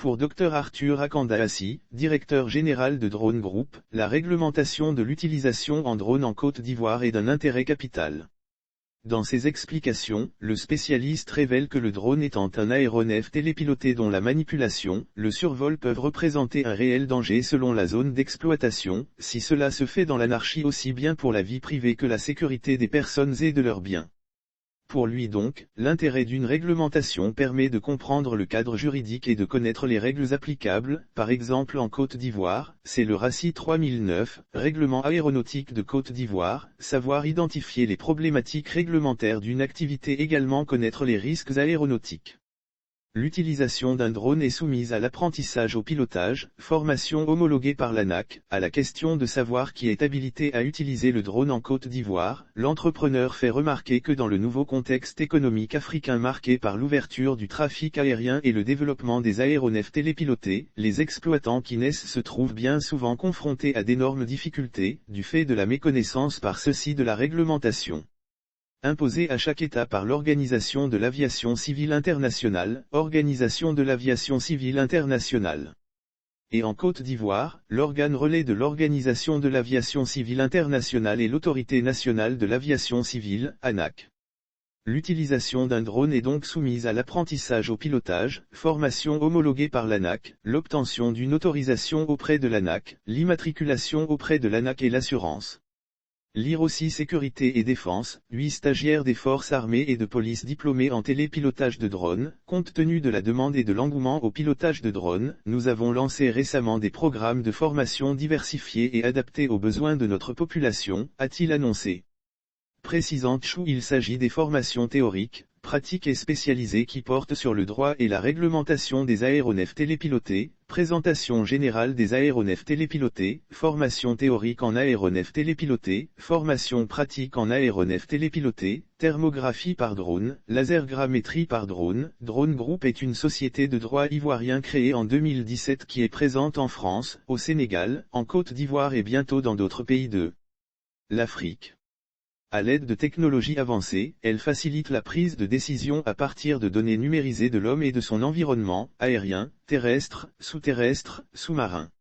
Pour Dr Arthur Akandaassi, directeur général de Drone Group, la réglementation de l'utilisation en drone en Côte d'Ivoire est d'un intérêt capital. Dans ses explications, le spécialiste révèle que le drone étant un aéronef télépiloté dont la manipulation, le survol peuvent représenter un réel danger selon la zone d'exploitation, si cela se fait dans l'anarchie aussi bien pour la vie privée que la sécurité des personnes et de leurs biens. Pour lui donc, l'intérêt d'une réglementation permet de comprendre le cadre juridique et de connaître les règles applicables, par exemple en Côte d'Ivoire, c'est le RACI 3009, Règlement aéronautique de Côte d'Ivoire, savoir identifier les problématiques réglementaires d'une activité également connaître les risques aéronautiques. L'utilisation d'un drone est soumise à l'apprentissage au pilotage, formation homologuée par l'ANAC, à la question de savoir qui est habilité à utiliser le drone en Côte d'Ivoire, l'entrepreneur fait remarquer que dans le nouveau contexte économique africain marqué par l'ouverture du trafic aérien et le développement des aéronefs télépilotés, les exploitants qui naissent se trouvent bien souvent confrontés à d'énormes difficultés, du fait de la méconnaissance par ceux-ci de la réglementation imposée à chaque État par l'Organisation de l'Aviation Civile Internationale, Organisation de l'Aviation Civile Internationale. Et en Côte d'Ivoire, l'organe relais de l'Organisation de l'Aviation Civile Internationale et l'Autorité Nationale de l'Aviation Civile, ANAC. L'utilisation d'un drone est donc soumise à l'apprentissage au pilotage, formation homologuée par l'ANAC, l'obtention d'une autorisation auprès de l'ANAC, l'immatriculation auprès de l'ANAC et l'assurance. Lire aussi Sécurité et Défense, 8 stagiaires des forces armées et de police diplômés en télépilotage de drones. Compte tenu de la demande et de l'engouement au pilotage de drones, nous avons lancé récemment des programmes de formation diversifiés et adaptés aux besoins de notre population, a-t-il annoncé. Précisant Chou, il s'agit des formations théoriques, pratiques et spécialisées qui portent sur le droit et la réglementation des aéronefs télépilotés, présentation générale des aéronefs télépilotés, formation théorique en aéronefs télépilotés, formation pratique en aéronefs télépilotés, thermographie par drone, lasergrammétrie par drone. Drone Group est une société de droit ivoirien créée en 2017 qui est présente en France, au Sénégal, en Côte d'Ivoire et bientôt dans d'autres pays de l'Afrique. À l'aide de technologies avancées, elle facilite la prise de décision à partir de données numérisées de l'homme et de son environnement, aérien, terrestre, sous-marin.